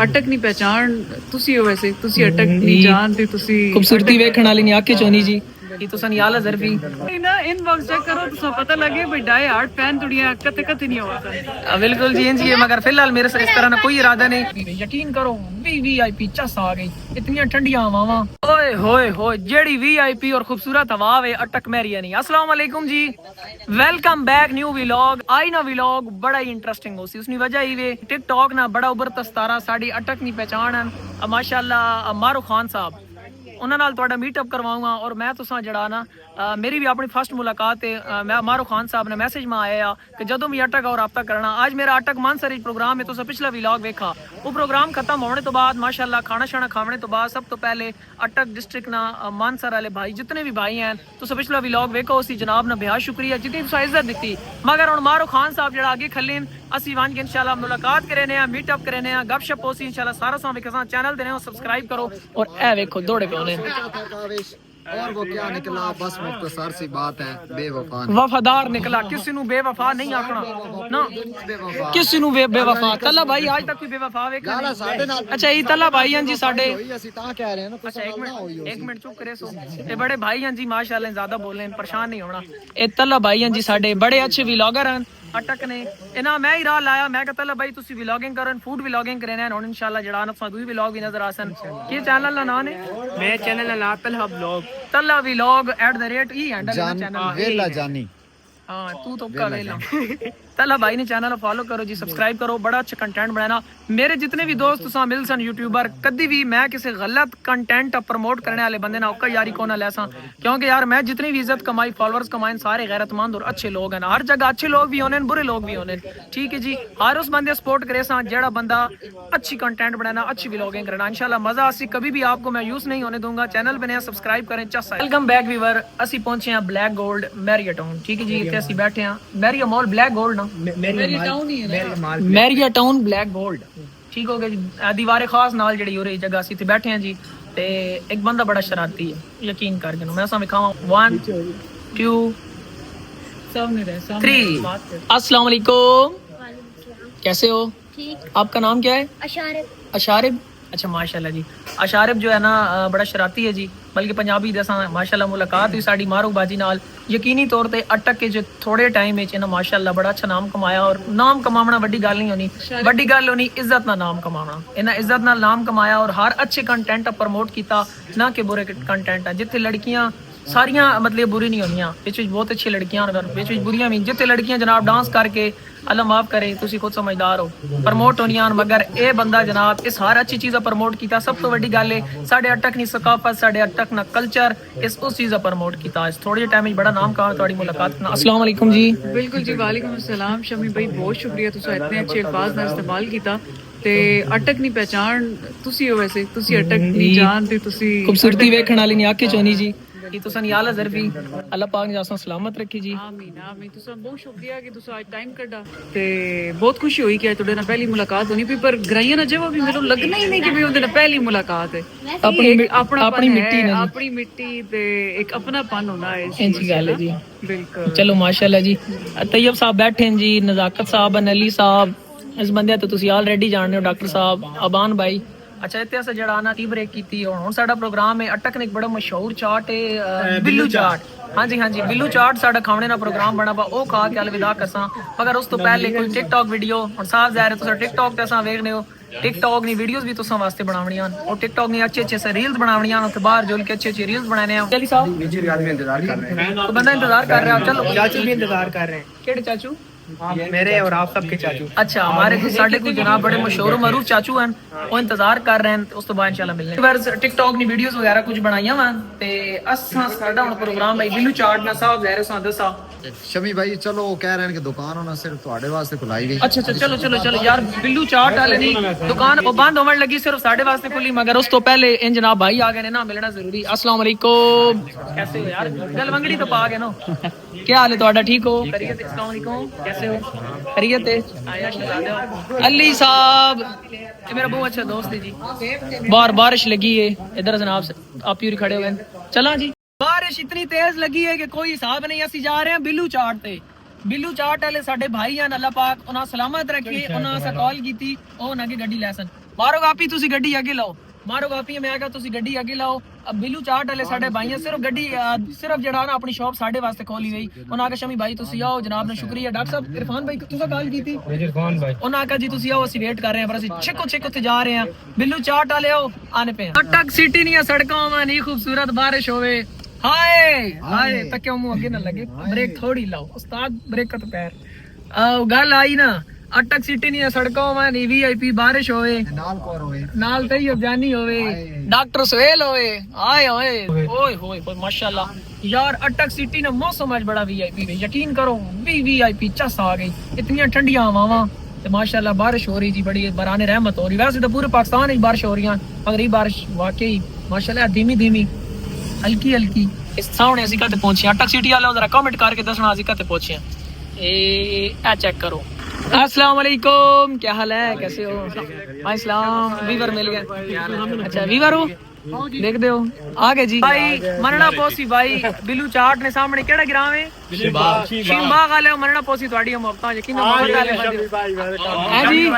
ਅਟਕ ਨਹੀਂ ਪਹਿਚਾਨ ਤੁਸੀਂ ਹੋ ਵੈਸੇ ਤੁਸੀਂ ਅਟਕ ਨਹੀਂ ਜਾਣਦੇ ਤੁਸੀਂ खूबसूरती वेखण वाली नहीं आंखें चोनी जी ये तो सन याला जरफी ना इनबॉक्स चेक करो तो पता लगे भाई डाई हार्ट फैन तुड़िया कते कते नहीं होता बिल्कुल जी जी मगर फिलहाल मेरे से इस तरह ना कोई इरादा नहीं यकीन करो वीवीआईपी चस आ गई इतनी ठंडियां हवावां ओए होए होए जेड़ी वीआईपी और खूबसूरत हवा है अटक मेरी नहीं। अस्सलाम वालेकुम जी, वेलकम बैक न्यू व्लॉग। आई ना व्लॉग बड़ा ही इंटरेस्टिंग हो सी उसनी वजह ही वे टिकटॉक ना बड़ा उबर तस्तारा साड़ी अटक नहीं पहचान है माशाल्लाह मारूख खान साहब ਉਹਨਾਂ ਨਾਲ ਤੁਹਾਡਾ ਮੀਟਅਪ ਕਰਵਾਉਂਗਾ ਔਰ ਮੈਂ ਤੁਸਾਂ ਜਿਹੜਾ ਨਾ ਮੇਰੀ ਵੀ ਆਪਣੀ ਫਸਟ ਮੁਲਾਕਾਤ ਹੈ ਮੈਂ ਮਾਰੂ ਖਾਨ ਸਾਹਿਬ ਨੇ ਮੈਸੇਜ ਮਾ ਆਇਆ ਕਿ ਜਦੋਂ ਵੀ ਅਟਕ ਔਰ ਰਾਬਤਾ ਕਰਨਾ ਅੱਜ ਮੇਰਾ ਅਟਕ ਮਾਨਸਰ ਪ੍ਰੋਗਰਾਮ ਹੈ ਤੁਸੀਂ ਪਿਛਲਾ ਵਲੌਗ ਵੇਖਾ ਉਹ ਪ੍ਰੋਗਰਾਮ ਖਤਮ ਹੋਣੇ ਤੋਂ ਬਾਅਦ ਮਾਸ਼ਾਅੱਲਾ ਖਾਣਾ ਸ਼ਾਣਾ ਖਾਣੇ ਤੋਂ ਬਾਅਦ ਸਭ ਤੋਂ ਪਹਿਲੇ ਅਟਕ ਡਿਸਟ੍ਰਿਕਟ ਨਾ ਮਾਨਸਰ ਵਾਲੇ ਭਾਈ ਜਿਤਨੇ ਵੀ ਭਾਈ हैं ਤੁਸੀਂ ਪਿਛਲਾ ਵਲੌਗ ਵੇਖੋ ਉਸੀ ਜਨਾਬ ਨੇ ਬਹੁਤ ਸ਼ੁਕਰੀਆ ਜਿੱਦੀ ਤੁਸੀਂ ਇੱਜ਼ਤ ਦਿੱਤੀ ਮਗਰ ਹੁਣ ਮਾਰੂ ਖਾਨ ਸਾਹਿਬ ਜਿਹੜਾ ਅੱਗੇ ਖੱਲੀਨ ਅਸੀਂ ਵਾਂਝ ਕੇ ਇਨਸ਼ਾਅੱਲਾ ਮੁਲਾਕਾਤ ਕਰਨੇ ਆ ਮੀਟਅਪ ਕਰਨੇ ਆ ਗਪਸ਼ਪ ਹੋਸੀ ਇਨਸ਼ਾਅੱਲਾ ਸਾਰਾ ਸਾਂ ਵੇਖਾਂ ਚੈਨਲ ਦੇ ਨੇ ਸਬਸਕ੍ਰਾइब करो और ए देखो दौड़े पे और वो क्या निकला बस मुख्तसर सी बात है बेवफा वफादार निकला किसी नु बेवफा नहीं आखना ना किसी नु बेवफा तला भाई आज तक कोई बेवफा वेखा अच्छा ये तला भाई हैं जी साडे ਅਸੀਂ ਤਾਂ ਕਹਿ ਰਹੇ ਹਾਂ ਨਾ अच्छा एक मिनट चुप करे सो ये बड़े भाई हैं जी माशाल्लाह ज्यादा बोले परेशान नहीं होना ये तला भाई हैं जी साडे बड़े अच्छे व्लॉगर हैं अटक ने इना मैं ही राह लाया मैं कहता ला भाई तुसी व्लॉगिंग करन फूड व्लॉगिंग करने हैं इंशाल्लाह जड़ा ना दूई व्लॉग भी नजर आसन के चैनल का नाम है मैं चैनल ला तलहा व्लॉग तला व्लॉग @ ई हैंडल चैनल वेला जानी हाँ तू तो का वेला तला भाई ने चैनल फॉलो करो जी सब्सक्राइब करो बड़ा अच्छा कंटेंट बनाना मेरे जितने भी दोस्त तुसा मिल सन यूट्यूबर कभी भी मैं किसी गलत कंटेंट प्रमोट करने वाले बंदे ना ओका यारी को ना ले सा क्योंकि यार मैं जितनी भी इज्जत कमाई फॉलोअर्स कमाए सारे गैरतमंद और अच्छे लोग हैं हर जगह अच्छे लोग भी होने बुरे लोग भी होने ठीक है जी हर उस बंदे सपोर्ट करे सा जेड़ा बंदा अच्छी कंटेंट बनाना अच्छी व्लॉगिंग करना इंशाल्लाह मजा आसी कभी भी आपको मैं यूज नहीं होने दूंगा चैनल पे नया सब्सक्राइब करें चस वेलकम बैक व्यूअर ਅਸੀਂ ਪਹੁੰਚੇ ਹਾਂ ਬਲੈਕ ਗੋਲਡ ਮੈਰੀਆ ਟਾਊਨ ਠੀਕ ਹੈ ਜੀ ਇੱਥੇ ਅਸੀਂ ਬੈਠੇ ਹਾਂ ਮੈਰੀਆ ਮਾਲ ਬਲੈਕ ਗੋਲਡ ਨਾ ਮੈਰੀਆ ਟਾਊਨ ਬਲੈਕ ਗੋਲਡ ਠੀਕ ਹੋ ਗਿਆ ਜੀ ਦੀਵਾਰੇ ਖਾਸ ਨਾਲ ਜਿਹੜੀ ਹੋ ਰਹੀ ਜਗ੍ਹਾ ਅਸੀਂ ਇੱਥੇ ਬੈਠੇ ਹਾਂ ਜੀ ਤੇ ਇੱਕ ਬੰਦਾ ਬੜਾ ਸ਼ਰਾਰਤੀ ਹੈ ਯਕੀਨ ਕਰਕੇ ਮੈਂ ਸਾਹਮਣੇ ਖਾਵਾਂ 1 2 सामने रहे सामने 3 अस्सलाम वालेकुम कैसे हो ठीक आपका नाम क्या है अशारिब अशारिब अच्छा माशाल्लाह जी अशारिब जो है ना बड़ा शरारती है जी बल्कि पंजाबी दसा माशाल्लाह मुलाकात हुई साड़ी मारू बाजी नाल यकीनी तौर पे अटक के जो थोड़े टाइम में ना माशाल्लाह बड़ा अच्छा नाम कमाया और नाम कमाना बड़ी गल नहीं होनी बड़ी गल होनी इज्जत ना नाम कमाना इन्हें इज्जत ना नाम कमाया और हर अच्छे कंटेंट प्रमोट किया ना कि बुरे कंटेंट जिथे लड़कियां सारियां मतलब बुरी नहीं होनियां विच बहुत अच्छी लड़कियां और विच बुरियां भी जिथे लड़कियां जनाब डांस करके अल्लाह माफ करे तुसी खुद समझदार हो प्रमोट होनियां मगर ये बंदा जनाब इस हर अच्छी चीज़ प्रमोट किया सब तो बड़ी गल है साढ़े अटक नी सकाफत साढ़े अटक ना कल्चर इस उस चीज़ प्रमोट किया इस थोड़े टाइम में बड़ा नाम कहा थोड़ी मुलाकात करना। अस्सलाम वालेकुम जी बिल्कुल जी वालेकुम अस्सलाम शमी भाई बहुत शुक्रिया तुसा इतने अच्छे अल्फाज ना इस्तेमाल किया ਤੇ ਅਟਕ ਨਹੀਂ ਪਹਿਚਾਨ ਤੁਸੀਂ ਹੋ ਵੈਸੇ ਤੁਸੀਂ ਅਟਕ ਨਹੀਂ ਜਾਣਦੇ ਤੁਸੀਂ खूबसूरती वेखण वाली नहीं आंखें चोनी जी ये तो सन याला जरफी अल्लाह पाक ने जासा सलामत रखी जी ਆਮੀਨ ਆਮੀਨ ਤੁਸੀਂ ਬਹੁਤ ਸ਼ੁਕਰੀਆ ਕਿ ਤੁਸੀਂ ਅੱਜ ਟਾਈਮ ਕੱਢਾ ਤੇ ਬਹੁਤ ਖੁਸ਼ੀ ਹੋਈ ਕਿ ਤੁਹਾਡੇ ਨਾਲ ਪਹਿਲੀ ਮੁਲਾਕਾਤ ਹੋਣੀ ਪਈ ਪਰ ਗਰਾਈਆਂ ਨਾ ਜਵਾਬ ਵੀ ਮੈਨੂੰ ਲੱਗਣਾ ਹੀ ਨਹੀਂ ਕਿ ਵੀ ਉਹਦੇ ਨਾਲ ਪਹਿਲੀ ਮੁਲਾਕਾਤ ਹੈ अपनी मिट्टी ना ਆਪਣੀ ਮਿੱਟੀ ਤੇ ਇੱਕ ਆਪਣਾਪਨ ਹੋਣਾ ਹੈ इंची गल है जी ਬਿਲਕੁਲ चलो माशाल्लाह जी तैयब साहब बैठे हैं जी नजाकत साहब अली साहब इस बंदे तो तुसी ऑलरेडी जानते हो डॉक्टर साहब अबान भाई अच्छा इतने अस जड़ा ना टी ब्रेक की हुण साडा प्रोग्राम है अटक ने एक बड़ा मशहूर चाट है बिल्लू चाट हाँ जी बिल्लू चाट साडा खाने का प्रोग्राम बना पा ओ खा के अलविदा करसा मगर उस तो पहले कोई टिकटॉक वीडियो हुण साफ ज़ाहिर है तुसा टिकटॉक ते असां वेखने हो टिकटॉक नी वीडियोस भी तुसां वास्ते बनावणियां और टिकटॉक नी अच्छे से रील्स बनावणियां उत्थे बाहर जुल के अच्छे रील्स बनाने हैं अली साहब नीचे आदमी इंतजार कर रहे हैं तो बंदा इंतजार कर रहा है चलो चाचू भी इंतजार कर रहे हैं केड़े चाचू मेरे और आप सबके चाचू अच्छा हमारे साढ़े को जनाब बड़े मशहूर मरूफ चाचू हैं वो इंतजार कर रहे हैं उस तो बाद इंशाल्लाह मिलने वर्स टिकटॉक नी वीडियोस वगैरह कुछ बनाईया वा ते असां साडा हुन प्रोग्राम भाई बिल्लू चाट ना साहब ज़ाहिर सा दसा शमी भाई चलो कह रहे हैं कि दुकान होना सिर्फ ਤੁਹਾਡੇ ਵਾਸਤੇ ਖੁਲਾਈ ਗਈ अच्छा चलो यार बिल्लू चाट वाले दी दुकान वो बंद होने लगी सिर्फ साढ़े वास्ते खुली मगर उस तो पहले इन जनाब भाई आ गए ने ना मिलना जरूरी। अस्सलाम वालेकुम कैसे हो यार गल वंगड़ी तो पा गए नो क्या हाल है ਤੁਹਾਡਾ ठीक हो खैरियत अस्सलाम वालेकुम कैसे हो खैरियत है आया शहजादे अली साहब ये मेरा बहुत अच्छा दोस्त है जी बाहर बारिश लगी है इधर जनाब आप यूरी खड़े हुए चला जी बारिश इतनी तेज लगी है कि कोई हिसाब नहीं असि जा रहे हैं बिल्लू चाट ते बिल्लू चाट वाले साडे भाई हैं अल्लाह पाक उन्हें सलामत रखे उन्हें असा कॉल की थी ओ ना की गड्डी लैसन ਮਾਰੋ ਗਾਪੀ ਤੁਸੀਂ ਗੱਡੀ ਅੱਗੇ ਲਾਓ ਮਾਰੋ ਗਾਪੀ ਮੈਂ ਕਿਹਾ ਤੁਸੀਂ ਗੱਡੀ ਅੱਗੇ ਲਾਓ अब बिल्लू चाट वाले साडे भाई हैं सिर्फ गड्डी सिर्फ जड़ा ना अपनी शॉप साडे वास्ते खोली गई उन्होंने आखा शमी भाई तुसी आओ जनाब ने शुक्रिया डॉक्टर साहब इरफान भाई तुसा कॉल की थी इरफान भाई उन्होंने आखा जी तुसी आओ ਅਸੀਂ वेट कर रहे हैं पर ਅਸੀਂ छिको छिको ते जा रहे हैं बिल्लू चाट वाले आओ आने पे अटक सिटी नहीं है सड़कों में नहीं खूबसूरत बारिश होवे हाय हाय तक क्यों मुंह आगे ना लगे ब्रेक थोड़ी लाओ उस्ताद ब्रेक का तो पैर गल आई ना अटक सिटी नहीं है सड़कों में नहीं वीआईपी बारिश होवे नाल तई अफजानी होवे डॉक्टर सुहेल होवे आए ओए ओए होए माशाल्लाह यार अटक सिटी ने मौसम आज बड़ा वीआईपी है यकीन करो वीआईपी चस आ गई इतनी ठंडियां हवावां ते माशाल्लाह बारिश हो रही जी बड़ी बराने रहमत हो रही वैसे तो पूरे पाकिस्तान में बारिश हो रही है मगर ये बारिश वाकई माशाल्लाह धीमी धीमी हल्की हल्की इस सामने असि कते पहुंचे अटक सिटी वाले जरा कमेंट करके दसना असि कते पहुंचे ए चेक करो अस्सलाम वालेकुम क्या हाल है कैसे हो अस्सलाम वीवर मिल गया अच्छा वीवर हो देख दे हो आ गए जी भाई मनना पोसी भाई बिल्लू चाट ने सामने केड़ा ग्राम है शिमबाग वाले मनना पोसी ਤੁਹਾਡੀ ਮੁਹੱਬਤਾਂ ਯਕੀਨ मोहब्बत वाले बंदे हैं जी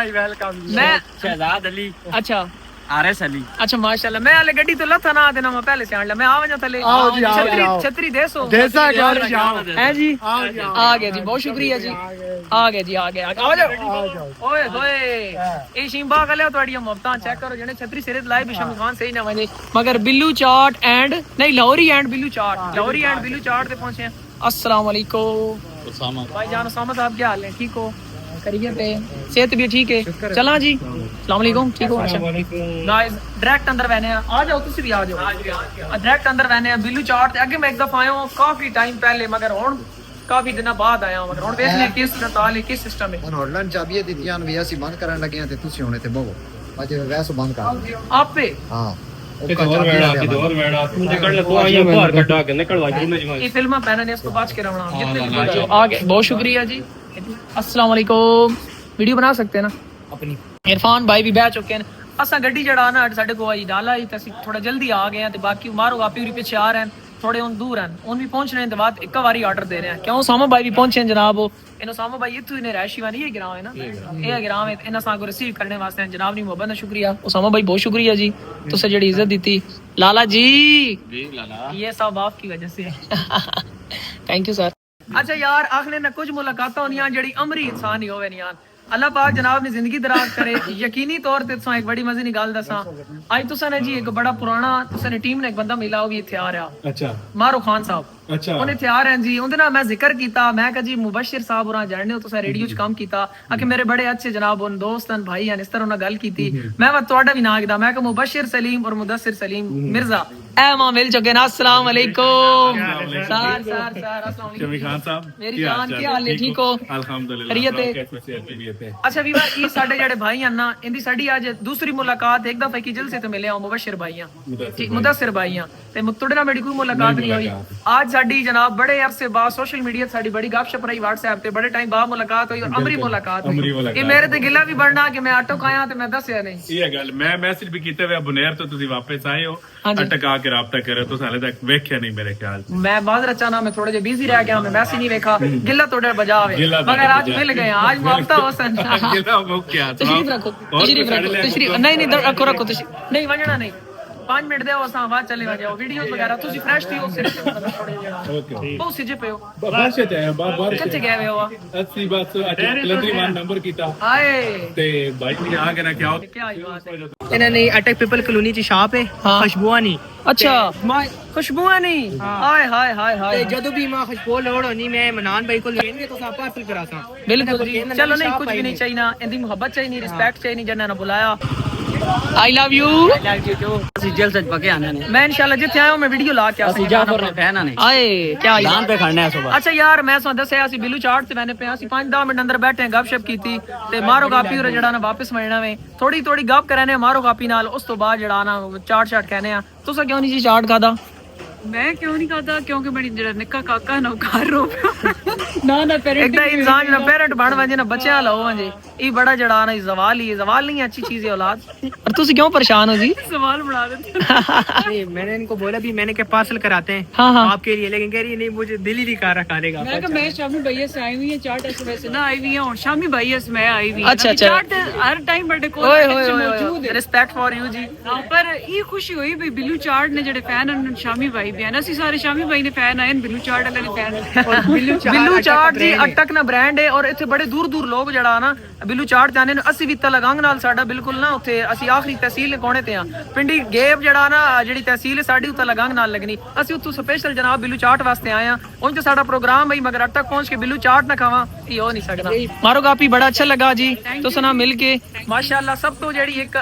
मैं शहजाद अली अच्छा आरएस अली अच्छा माशाल्लाह मैं वाले गड्डी तो लथा ना देना मैं पहले से आंडला मैं आवां थले छतरी छतरी देसो देसा घर है जी आ गया जी बहुत शुक्रिया जी आ गया जी आ गया आ जाओ ओए होए ए शिमबा वाले ਤੁਹਾਡੀ ਮੁਹੱਬਤਾਂ चेक करो जने छतरी सिरे लाई भी शमी खान सही ना वने मगर बिल्लू चाट एंड नहीं लाहौरी एंड बिल्लू चाट पे पहुंचे हैं अस्सलाम वालेकुम उसामा भाई जान उसामा साहब क्या हाल है ठीक हो करिए पे सेहत भी ठीक है चला जी अस्सलाम वालेकुम ठीक हो अच्छा गाइस डायरेक्ट अंदर बहने आ जाओ तुसी भी आ जाओ डायरेक्ट अंदर बहने बिल्लू चाट ते अगे मैं एक दफा आया हूं काफी टाइम पहले मगर हुन काफी दिन बाद आया हूं मगर हुन देखने किस ताल किस सिस्टम है ਹੁਣ ਹੋਲੈਂਡ ਚਾਬੀਆਂ ਦਿੱਤੀਆਂ ਵੀ ਅਸੀਂ ਬੰਦ ਕਰਨ ਲੱਗੇ ਆ ਤੇ ਤੁਸੀਂ ਹੁਣੇ ਤੇ ਬਵੋ ਅਜੇ ਵੈਸੇ ਬੰਦ ਕਰ आपे ਹਾਂ ये फिल्म पहना ने इसको बात के रवना जितने भी आ गए बहुत शुक्रिया जी अस्सलाम वालेकुम वीडियो बना सकते हैं ना अपनी इरफान भाई भी बह चुके हैं असा गड्डी जड़ा ना साडे को आई डाला ही तसी थोड़ा जल्दी आ गए हैं ते बाकी मारो आपी पीछे आ रहे हैं थोड़े उन दूर हैं उन भी पहुंचने के बाद एक बारी ऑर्डर दे रहे हैं क्यों सामो भाई भी पहुंचे हैं जनाब इनो सामो भाई इतु ने रैशी वाली ये ग्राम है ना ये ग्राम है इना सा को रिसीव करने वास्ते हैं जनाब नी मोहब्बत दा शुक्रिया उसामा भाई बहुत शुक्रिया जी तुसे जेडी इज्जत दी लाला जी लाला ये सब आपकी वजह से थैंक यू सर अच्छा यार आखने ना कुछ मुलाकात होनियां जेडी अमरी इंसान ही होवे नहीं यार अल्लाह पाक जनाब ने जिंदगी दराज करे यकीनी तौर पे तुसा एक बड़ी मजे नी गल दसा आज तुसा ने जी एक बड़ा पुराना तुसा ने टीम ने एक बंदा मिला भी इत्थे आ रहा अच्छा मारो खान साहब अच्छा ਉਹਨੇ ਤਿਆਰ हैं जी ਉਹਦੇ ਨਾਲ ਮੈਂ ਜ਼ਿਕਰ ਕੀਤਾ ਮੈਂ ਕਹਾਂ ਜੀ ਮੁਬਸ਼ਰ ਸਾਹਿਬ ਹੋਰਾਂ ਜਾਣਦੇ ਹੋ ਤੁਸੀਂ ਰੇਡੀਓ 'ਚ ਕੰਮ ਕੀਤਾ ਆ ਕਿ ਮੇਰੇ ਬੜੇ ਅੱਛੇ ਜਨਾਬ ਉਹਨਾਂ ਦੋਸਤ ਹਨ ਭਾਈ ਹਨ ਇਸ ਤਰ੍ਹਾਂ ਉਹਨਾਂ ਗੱਲ ਕੀਤੀ ਮੈਂ ਵਾ ਤੁਹਾਡਾ ਵੀ ਨਾਂ ਕਿਦਾ ਮੈਂ ਕਿ ਮੁਬਸ਼ਰ ਸਲੀਮ ਔਰ ਮੁਦੱਸਿਰ ਸਲੀਮ ਮਿਰਜ਼ਾ ਐ ਮਾਂ ਮਿਲ ਚੁੱਕੇ ਨਾ अस्सलाम वालेकुम सर अस्सलाम वालेकुम शमी खान साहब मेरी जान ਕੀ ਹਾਲ ਹੈ ਠੀਕ ਹੋ ਅਲਹਮਦੁਲਿल्लाह ਖੈਰੀਅਤ ਹੈ ਅੱਛਾ ਵੀਰ ਇਹ ਸਾਡੇ ਜਿਹੜੇ ਭਾਈ ਹਨ ਨਾ ਇਹਦੀ ਸਾਡੀ ਅੱਜ ਦੂਸਰੀ ਮੁਲਾਕਾਤ ਇੱਕ ਦਫਾ ਕੀ ਜਲਸੇ ਤੇ ਮਿਲੇ ਆ ਮੁਬਸ਼ਰ ਭਾਈਆਂ ਮੁਦੱਸਿਰ ਭਾਈਆਂ ਤੇ ਮੁਤੜੇ ਨਾਲ ਮੇਰੀ ਕੋਈ ਮੁਲਾਕਾਤ ਨਹੀਂ ਹੋਈ आज साडी जनाब बड़े अरसे बाद सोशल मीडिया साडी बड़ी गपशप रही व्हाट्सएप ते बड़े टाइम बाद मुलाकात हुई और अमरी मुलाकात हुई ये मेरे ते गिला भी बनना कि मैं ऑटो आया ते मैं दसया नहीं ये गल मैं मैसेज भी कीते वे बुनेर तो तुसी वापस आए हो अटक आके राब्ता करे तो साले तक वेख्या नहीं मेरे ख्याल मैं माजरत चाहना मैं थोड़े जे बिजी रह गया मैं मैसेज नहीं देखा गिला तोड़े बजावे मगर आज मिल गए आज मुआफता होसन गिला वो क्या तशरीफ रखो नहीं रखो नहीं वणना नहीं 5 मिनट दे असां बाद चले वजो वीडियोस वगैरह तुसी फ्रेश थी हो सिर्फ थोड़े जड़ा ओके बहुत सिजे पे हो बस ते बार किथे गए हो 80 बस लंदरी वन नंबर कीता आए ते भाई ने आ के ना क्या आई बात है ਇਹਨਾਂ ਨੇ ਅਟਕ ਪੀਪਲ ਕਲੋਨੀ ਚ ਸ਼ਾਪ ਹੈ ਖੁਸ਼ਬੂਆਨੀ अच्छा खुशबूआनी हाय हाय हाय हाय ਤੇ ਜਦੋਂ ਵੀ ਮਾਂ ਖੁਸ਼ਬੂ ਲੋੜ ਹੋਣੀ ਮੈਂ ਮਨਾਨ ਭਾਈ ਕੋਲ ਲੈਣਗੇ ਤਾਂ ਆਪਾਂ ਪਾਰਸਲ ਕਰਾਸਾਂ बिल्कुल जी चलो नहीं कुछ भी नहीं चाहिए इंदी मोहब्बत चाहिए रिस्पेक्ट चाहिए जन्ना ने बुलाया आई लव यू ਅਸੀਂ ਜੇਲ੍ਹ ਚ ਪਕੇ ਆਨੇ ਨੇ मैं इंशाल्लाह जिथे आया हूं मैं वीडियो ला के ਅਸੀਂ ਜਾਫਰ ਨੇ ਫੈਨ ਨੇ आए क्या ਦਾਨ पे ਖੜਨਾ ਹੈ ਸੁਬਾ अच्छा यार मैं सो दसया ਅਸੀਂ ਬਿੱਲੂ ਚਾਟ ਤੇ ਮੈਨੇ ਪਿਆ ਅਸੀਂ 5-10 ਮਿੰਟ ਅੰਦਰ ਬੈਠੇ ਗੱਪਸ਼ਪ ਕੀਤੀ ਤੇ ਮਾਰੋ ਕਾਪੀ ਉਹ ਜਿਹੜਾ ਨਾ ਵਾਪਸ ਵੜਨਾ ਵੇ ਥੋੜੀ ਥੋੜੀ ਗੱਪ ਕਰਾਨੇ ਮਾਰੋ ਕਾਪੀ ਨਾਲ ਉਸ ਤੋਂ ਬਾਅਦ ਜਿਹੜਾ ਨਾ ਚਾਟ कहने ਆ ਤੁਸੀਂ ਕਿਉਂ ਨਹੀਂ ਜੀ ਚਾਟ ਖਾਦਾ मैं क्यों नहीं खाता क्योंकि मेरी जरा निक्का काका ना घर रो ना पेरेंट एक इंसान ना पेरेंट बन वजे ना बच्चा लो वजे ये बड़ा जड़ा ना जवाल ही जवाल नहीं अच्छी चीज है औलाद। और तुसी क्यों परेशान हो जी? सवाल बढ़ा देते नहीं, मैंने इनको बोला भी मैंने क्या पार्सल कराते हैं हाँ हाँ आपके लिए, लेकिन कह रही है नहीं मुझे दिल ही नहीं कर रहा खाने का। मैं कहा मैं शामी भैया से आई हुई है चाट ऐसे वैसे ना आई हुई है और शामी भैया से मैं आई हुई है अच्छा, अच्छा। चाट हर टाइम बर्थडे को ओए मौजूद होए है। रिस्पेक्ट फॉर यू जी। हाँ, पर ये खुशी हुई भी बिल्लू चाट ने जेडे फैन हैं शामी भाई भी हैं ਅਸੀਂ ਸਾਰੇ शामी भाई ने फैन आए बिल्लू चाट वाले ने फैन बिल्लू चाट जी अटक ना ब्रांड है और इतने बड़े दूर दूर लोग जड़ा ना बिल्लू चाट जाने ने ਅਸੀਂ ਵੀ ਤਲਗੰਗ ਨਾਲ ਸਾਡਾ ਬਿਲਕੁਲ ਨਾ ਉੱਥੇ ਅਸੀਂ ਆਖਰੀ ਤਹਿਸੀਲ ਕੋਣੇ ਤੇ ਆ ਪਿੰਡੀ ਗੇਬ ਜੜਾ ਨਾ ਜਿਹੜੀ ਤਹਿਸੀਲ ਸਾਡੀ ਉੱਤੇ ਤਲਗੰਗ ਨਾਲ ਲੱਗਣੀ ਅਸੀਂ ਉੱਥੋਂ ਸਪੈਸ਼ਲ ਜਨਾਬ ਬਿੱਲੂ ਚਾਟ ਵਾਸਤੇ ਆਏ ਆ ਉਂਝ ਤਾਂ ਸਾਡਾ ਪ੍ਰੋਗਰਾਮ ਬਈ ਮਗਰ ਅਟਕ ਪਹੁੰਚ ਕੇ ਬਿੱਲੂ ਚਾਟ ਨਾ ਖਾਵਾਂ ਇਹ ਹੋ ਨਹੀਂ ਸਕਦਾ ਮਾਰੋ ਕਾਪੀ ਬੜਾ ਅੱਛਾ ਲੱਗਾ ਜੀ ਤੁਸੀਂ ਨਾਲ ਮਿਲ ਕੇ ਮਾਸ਼ਾਅੱਲਾ ਸਭ ਤੋਂ ਜਿਹੜੀ ਇੱਕ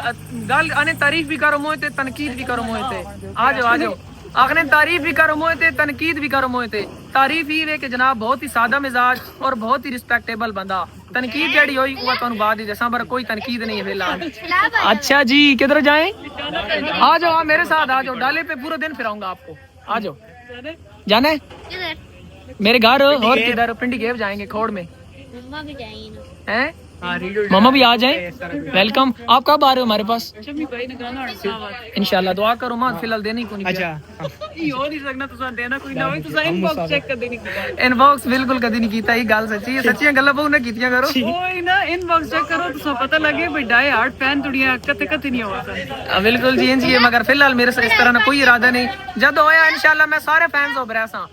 ਗੱਲ ਆਨੇ ਤਾਰੀਫ ਵੀ ਕਰੋ ਮੋਏ ਤੇ ਤਨਕੀਦ ਵੀ ਕਰੋ ਮੋਏ ਤੇ ਆ ਜਾਓ आखने तारीफ भी करो मोए थे तनकीद भी करो मोए थे तारीफ ही वे कि जनाब बहुत ही सादा मिजाज और बहुत ही रिस्पेक्टेबल बंदा तनकीद जड़ी होई वो तुहानू बाद ही दसां पर कोई तनकीद नहीं है फिलहाल। अच्छा जी किधर जाएं? आ जाओ आप मेरे साथ आ जाओ डाले पे पूरा दिन फिराऊंगा आपको आ जाओ जाना है मेरे घर और किधर पिंडी गेव जाएंगे खोड़ में मम्मा भी जाएंगी ना हैं मामा भी आ जाए वेलकम। आप कब आ रहे हो हमारे पास? शामी भाई ने गाना इंशाल्लाह दुआ करो मां फिलहाल देने को नहीं अच्छा ये हो नहीं सकना तुसा देना कोई ना होई तुसा इनबॉक्स चेक कर देनी इनबॉक्स बिल्कुल कदी नहीं कीता ये गल सच्ची है सच्चियां गल्लां बहु ने कीतियां करो कोई ना इनबॉक्स चेक करो तुसा पता लगे भाई डाई हार्ट फैन तुड़िया कते नहीं होगा बिल्कुल जी इंज ही मगर फिलहाल मेरे से इस तरह ना कोई इरादा नहीं जब होया इंशाल्लाह मैं सारे फैंस हो बरसा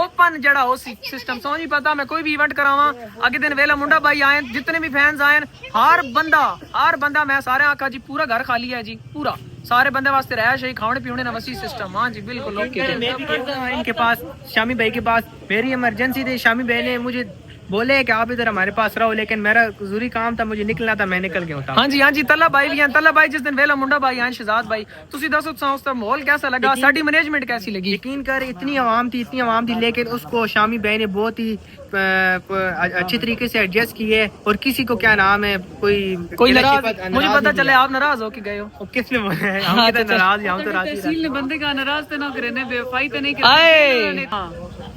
ओपन जड़ा हो सिस्टम सो नहीं पता मैं कोई भी इवेंट करावा अगे दिन वेला मुंडा भाई आए जितने भी फैंस आए हर बंदा मैं सारे आका जी पूरा घर खाली है जी पूरा सारे बंदे वास्ते रहा है खाने पीने ना वसी सिस्टम। हाँ जी बिल्कुल ओके मैं भी कहता हूं इनके पास शामी भाई के पास मेरी इमरजेंसी थी शामी भाई ने मुझे बोले कि आप इधर हमारे पास रहो लेकिन मेरा जरूरी काम था मुझे निकलना था मैं निकल गया हूं। हाँ जी तल्ला भाई भी हैं तल्ला भाई जिस दिन वेला मुंडा भाई आए शहजाद भाई तुसी दसो उसका माहौल कैसा लगा साडी मैनेजमेंट कैसी लगी? यकीन कर इतनी आवाम थी लेकिन उसको शामी भाई ने बहुत ही अच्छी तरीके से एडजस्ट किए और किसी को क्या नाम है कोई नाराज मुझे पता चले आप नाराज हो के गए हो किसने बोला है? हम तो नाराज हम तो राजी तहसील ने बंदे का नाराज ते ना करे ने बेवफाई ते नहीं करे। हां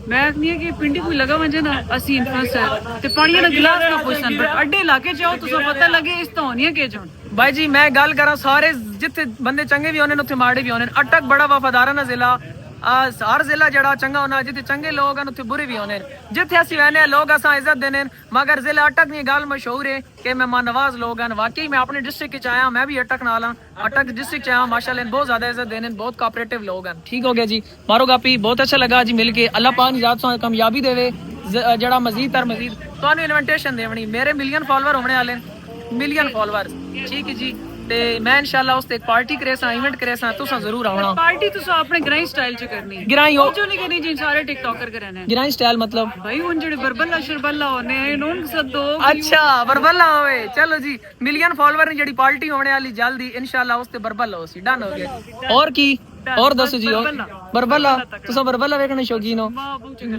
मैं आखनी है कि पिंडी कोई लगा वजे ना असि इन्फ्लुएंसर ते पानी ना गिलास ना पुछन बट अड्डे इलाके जाओ तुसा पता लगे इस तो होनी है के जोन भाई जी मैं गल करा सारे जिथे बंदे चंगे भी होने उत्थे माड़े भी होने अटक बड़ा वफादार ना जिला हर जिला जड़ा चंगा होना जिथे चंगे लोग हैं उत्थे बुरे भी होने जिथे असि वहने लोग असा इज्जत देने मगर जिला अटक दी गल मशहूर है कि मेहमान नवाज लोग हैं वाकई मैं अपने डिस्ट्रिक्ट च आया मैं भी अटक नाल अटक डिस्ट्रिक्ट च आया माशाल्लाह बहुत ज्यादा इज्जत देने बहुत कोऑपरेटिव लोग हैं। ठीक हो गया जी मारो गापी बहुत अच्छा लगा जी मिलके अल्लाह पाक निजात सो कामयाबी देवे जड़ा मजीद तर मजीद तुहानू इन्विटेशन देवनी मेरे मिलियन फॉलोअर होने वाले मिलियन फॉलोअर ठीक है जी ते मैं इंशाल्लाह उस ते एक पार्टी करे सा इवेंट करे सा तुसा जरूर आवना पार्टी तुसा अपने ग्राई स्टाइल च करनी है गिराई हो जो नहीं करनी जी सारे टिकटॉकर करने हैं गिराई स्टाइल मतलब भाई उन जेडे बरबल्ला शरबल्ला होने हैं नोन सदो अच्छा बरबल्ला होवे चलो जी मिलियन फॉलोअर ने जेडी पार्टी होने वाली जल्दी इंशाल्लाह उस ते बरबल्ला हो सी डन हो गया और की और दसो जी बरबल्ला तुसा बरबल्ला वेखने शौकीन हो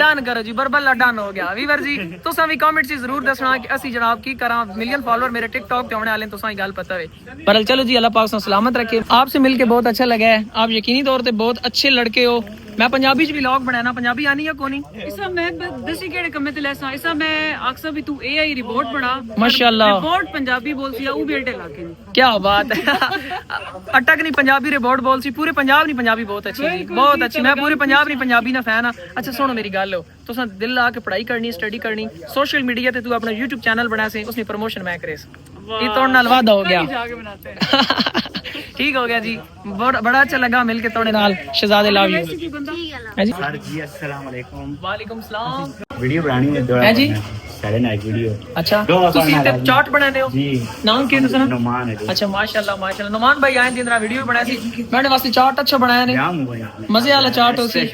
डन करो जी बरबल्ला डन हो गया वीवर जी तुसा भी कमेंट च जरूर दसना कि असि जनाब की करा मिलियन फॉलोअर मेरे टिकटॉक पे होने वाले तुसा ही गल पता है पर चलो जी अल्लाह पाक से सलामत रखे आपसे मिलके बहुत अच्छा लगा है आप यकीनी तौर पे बहुत अच्छे लड़के हो मैं पंजाबी च व्लॉग बनाना पंजाबी आनी है कोनी इसा मैं दसी केड़े कमे ते लेसा इसा मैं आक्सा भी तू एआई रिपोर्ट बना माशाल्लाह रिपोर्ट पंजाबी बोलसी ऊ भी अड्डे लाके क्या बात है अटक नहीं पंजाबी रिपोर्ट बोलसी पूरे पंजाब नहीं पंजाबी बहुत अच्छी जी बहुत अच्छी मैं पूरे पंजाब नहीं पंजाबी ना फैन हां। अच्छा सुनो मेरी गल हो तुसा दिल ला के पढ़ाई करनी स्टडी करनी सोशल मीडिया ते तू अपना YouTube चैनल बना से उसमें प्रमोशन मैं करे ये तो नाल वादा हो गया जाके बनाते हैं ठीक हो गया जी बड़ा अच्छा लगा मिलके तोड़े नाल शहजादे लव यू सर जी अस्सलाम वालेकुम वालेकुम सलाम वीडियो बनानी है दो है जी सारे नाइट वीडियो अच्छा दो तुसी ते चार्ट बनाते हो जी नाम क्या तुसा नुमान है अच्छा माशाल्लाह नुमान भाई आए दिन वीडियो बनाया सी मैंने वास्ते चार्ट अच्छा बनाया ने जाम हुआ मजे वाला चार्ट हो सी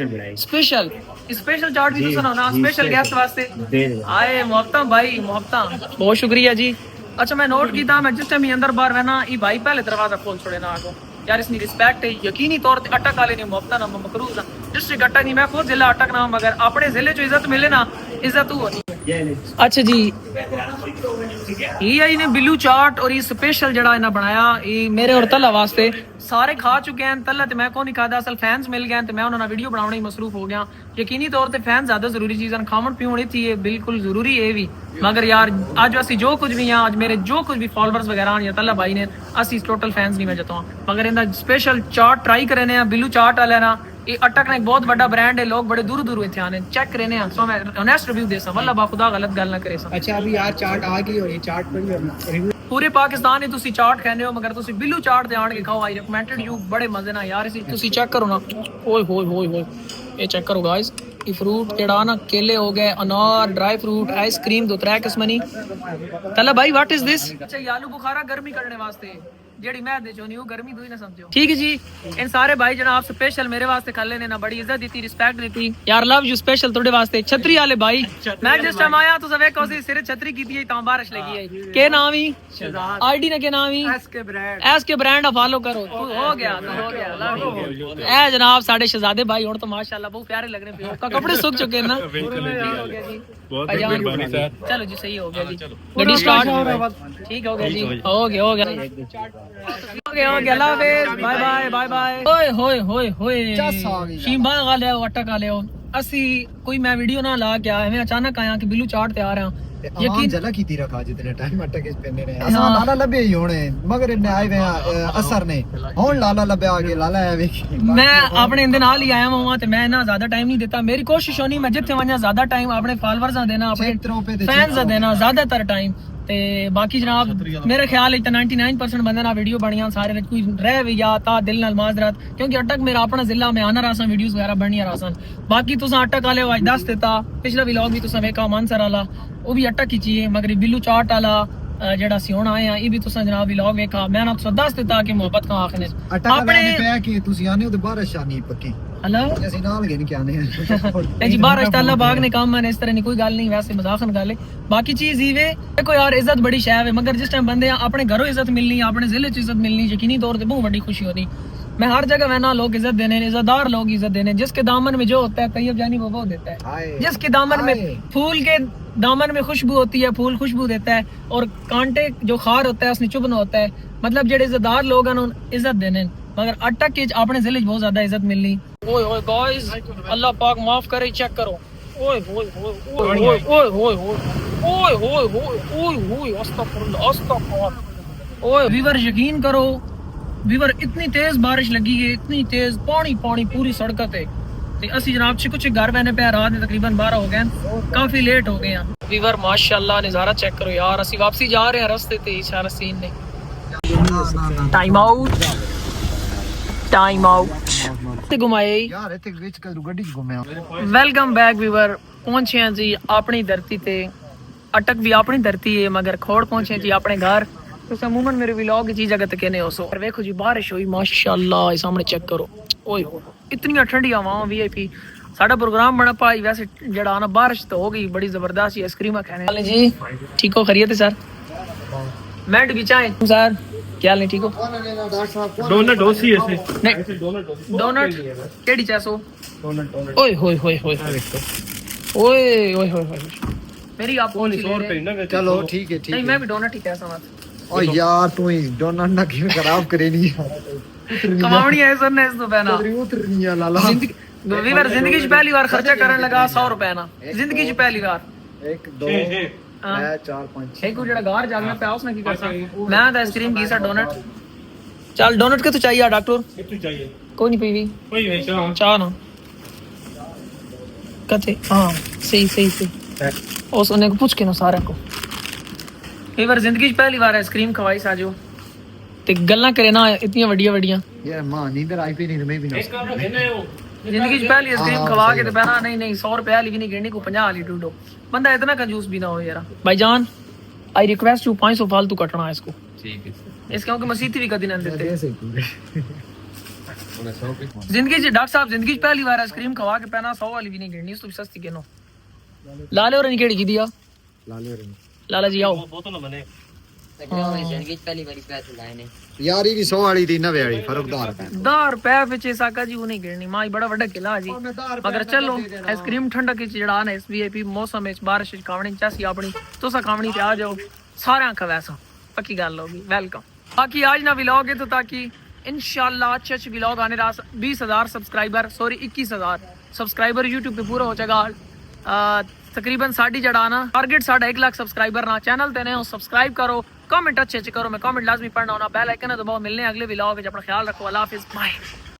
स्पेशल बनाई स्पेशल चार्ट भी तुसा ना स्पेशल गेस्ट वास्ते दे दो आए मोहब्बत भाई मोहब्बत बहुत शुक्रिया जी। अच्छा मैं नोट किया मैं जिस टाइम अंदर बाहर रहना ये भाई पहले दरवाजा खोल छोड़े ना आगो यार इसकी रिस्पेक्ट है यकीनी तौर पे अटक वाले ने मोहब्बत ना मकरूज डिस्ट्रिक्ट अटक नहीं मैं खुद जिला अटक ना मगर अपने जिले जो इज्जत मिले ना इज्जत होनी। अच्छा जी आई ने बिल्लू चाट और ये स्पेशल जड़ा इन्हें बनाया ये मेरे और तला वास्ते सारे खा चुके हैं तला ते मैं को नहीं खाता असल फैंस मिल गए तो मैं उन्होंने वीडियो बनाने में मसरूफ हो गया यकीनी तौर पे फैन ज्यादा जरूरी चीज़ खावन पीवन थी ये बिल्कुल जरूरी है भी मगर यार आज असी जो कुछ भी यहाँ आज मेरे जो कुछ भी फॉलोअर्स वगैरह या तला भाई ने असी टोटल फैंस नहीं मैं जता हूँ मगर इनका स्पेशल चाट ट्राई करे बिल्लू चाट वाले ना ये अटक ना एक बहुत बड़ा ब्रांड है लोग बड़े दूर दूर इतने आने चेक करे सो मैं ऑनेस्ट रिव्यू दे सा वल्ला बाखुदा गलत गल ना करे सा अच्छा अभी यार चाट आ गई और ये चाट पर पूरे पाकिस्तान तुसी चाट कहने हो मगर तुसी बिल्लू चाट ते आण के खाओ आई रिकमेंडेड यू बड़े मजे ना यार इसी तुसी चेक करो ना ओए होए होए होए ये चेक करो गाइस ये फ्रूट केड़ा ना केले हो गए अनार ड्राई फ्रूट आइसक्रीम दो त्रै किस्म नी तला भाई व्हाट इज दिस अच्छा ये आलू बुखारा गर्मी करने वास्ते जेडी मैं दे चोनी वो गर्मी तू ही ना समझो ठीक है जी इन सारे भाई जनाब स्पेशल मेरे वास्ते खले ने ना बड़ी इज्जत दी रिस्पेक्ट दी यार लव यू स्पेशल तोड़े वास्ते छतरी वाले भाई मैं जिस टाइम आया तो सब एक सिर छतरी की थी ता बारिश लगी है के नाम ही आईडी ने के नाम ही एस के ब्रांड फॉलो करो हो गया तो हो गया लव यू ए जनाब साडे शहजादे भाई और तो माशाल्लाह बहुत प्यारे लग रहे हैं कपड़े सूख चुके हैं ना हो गया जी बहुत मेहरबानी सर चलो जी सही हो गया जी गड्डी स्टार्ट ठीक हो गया जी हो गया हो गया अल्लाह हाफिज़ बाय बाय बाय बाय ओए होए होए होए शींबा गाले अटक गाले असि कोई मैं वीडियो ना ला के आया मैं अचानक आया कि बिल्लू चाट तैयार है यकीन जला की थी रखा जितने टाइम अटक इस पेने ने असा लाला लबे ही होने मगर इन्ने आए वे असर ने हुन लाला लबे आगे लाला है वे मैं अपने इंदे नाल ही आया हुआ ते मैं ना ज्यादा टाइम नहीं देता मेरी कोशिश होनी मैं जिथे वना ज्यादा टाइम अपने फॉलोअर्स दा देना अपने फैंस दा देना ज्यादातर टाइम ते बाकी जनाब मेरे ख्याल 99% बंदे ना वीडियो बनिया सारे कोई रह भी या ता दिल नाल माजरत क्योंकि अटक मेरा अपना जिला में आना रासन वीडियोस वगैरह बननिया रासन बाकी तुसा अटक वाले आज दस देता पिछला व्लॉग भी तुसा वेखा मानसर वाला वो भी अटक ही चाहिए मगर बिल्लू चाट वाला जेड़ा सी होना आए ये भी तुसा जनाब व्लॉग वेखा मैं ना दस देता कि मोहब्बत का आखने अपने पे कि तुसी आने ओदे बारिश आनी पक्की हेलो ਅਸੀਂ ਨਾਲ ਗਏ ਨਹੀਂ ਕਿ ਆਨੇ जी बारिश अल्लाह बाग ने काम मैंने इस तरह नहीं कोई गल नहीं वैसे मजाक न गल है बाकी चीज ये देखो यार इज्जत बड़ी शय है मगर जिस टाइम बंदे अपने घरों इज्जत मिलनी अपने जिले च इज्जत मिलनी यकीनी तौर पे बहुत बड़ी खुशी होती मैं हर जगह वह लोग इज्जत देने इज्जतदार लोग इज्जत देने जिसके दामन में जो होता है तैयब जानी वो देता है जिसके दामन में फूल के दामन में खुशबू होती है फूल खुशबू देता है और कांटे जो खार होता है उसने चुभना होता है मतलब जेडे इज्जतदार लोग हैं इज्जत देने मगर अटक के अपने जिले बहुत ज्यादा इज्जत मिलनी ओए ओए गाइस अल्लाह पाक माफ करे चेक करो ओए ओए ओए ओए ओए ओए ओए ओए ओए ओए अस्तगफुरुल्लाह अस्तगफुर ओए वीवर यकीन करो वीवर इतनी तेज बारिश लगी है इतनी तेज पानी पानी पूरी सड़क पे ते असि जनाब कुछ घर बहने पे रात तकरीबन 12 हो गए काफी लेट हो गए हैं वीवर माशाल्लाह नजारा चेक करो यार असि वापसी जा रहे हैं रास्ते ते इशारा सीन ने टाइम आउट ते घुमाए ਯਾਰ ਇੱਥੇ ਵਿੱਚ ਕਦੋਂ ਗੱਡੀ 'ਚ ਘੁੰਮਿਆ वेलकम बैक व्यूवर पहुंचे हैं जी अपनी धरती ते अटक भी अपनी धरती है मगर खोड़ पहुंचे जी अपने घर तो अमूमन मेरे व्लॉग की जगह तक कहने हो सो देखो जी बारिश हुई माशाल्लाह सामने चेक करो ओए हो इतनी ठंडी हवाएं वीआईपी साडा प्रोग्राम बना पाई वैसे जड़ा ना बारिश तो हो गई बड़ी जबरदस्त आइसक्रीम खाने जी ठीक हो खरीद सर मैंड भी चाहे सर क्या नहीं ठीक हो डोनट होसी ऐसे नहीं डोनट केड़ी चासो ओए होए होए होए ओए ओए होए मेरी आप कौन 100 रुपए चलो ठीक है नहीं मैं भी डोनट ही कह समझ ओ यार तू ही डोनट ना क्यों खराब करे नहीं कमावनी है सर ने इस तो बहना उतरनी है लाला वीवर जिंदगी च पहली बार खर्चा करने लगा 100 रुपए ना जिंदगी च पहली बार 1 2 4 5 एक जड़ा गार जागना पे उसने की करता मैं तो आइसक्रीम की सा डोनट चल डोनट के तो चाहिए डॉक्टर कितनी चाहिए कोई नहीं पीवी कोई नहीं चाह ना कते हां सही सही सही उस उन्हें को पूछ के ना सारे को एक बार जिंदगी च पहली बार आइसक्रीम खवाई साजो ते गल्ला करे ना इतनी वड्डियां वड्डियां यार मां नींदर आई पे नहीं मैं भी ना जिंदगी च पहली आइसक्रीम खवा के तो पहना नहीं नहीं 100 रुपए वाली भी नहीं गिरनी को 50 वाली ढूंढो बंदा इतना कंजूस भी ना हो यार भाईजान आई रिक्वेस्ट यू 500 फालतू कटना है इसको ठीक है इस क्योंकि मसीती भी कदी नहीं देते जिंदगी च डॉक्टर साहब जिंदगी च पहली बार आइसक्रीम खवा के पहना 100 वाली भी नहीं गिरनी उसको सस्ती गिनो लाले और केड़ी की दिया लाला जी आओ जिंदगी पहली बारी पैसे लाए ने यार ये 100 वाली थी 90 वाली फर्कदार है 10 रुपए विच साका जी नहीं गिरनी मां बड़ा बड़ा किला जी मगर चलो आइसक्रीम ठंडक की जड़ा ना इस वीआईपी मौसम में बारिश खावनी चासी अपनी तुसा खावनी ते आ जाओ सारे का वैसा पक्की गल होगी। वेलकम। बाकी आज ना व्लॉग है तो ताकि इंशाल्लाह अच्छे व्लॉग आने रहा। 20,000 सब्सक्राइबर, सॉरी 21,000 सब्सक्राइबर यूट्यूब पे पूरा हो जाएगा। तकरीबन साड़ी जड़ा ना टारगेट साढ़ा 1 लाख सब्सक्राइबर ना। चैनल ते हो सब्सक्राइब करो, कमेंट अच्छे करो। मैं कमेंट लाजमी पढ़ना होना। बेल आइकन है दबाओ। मिलने अगले व्लॉग। अपना ख्याल रखो। अल्लाह हाफिज़। बाय।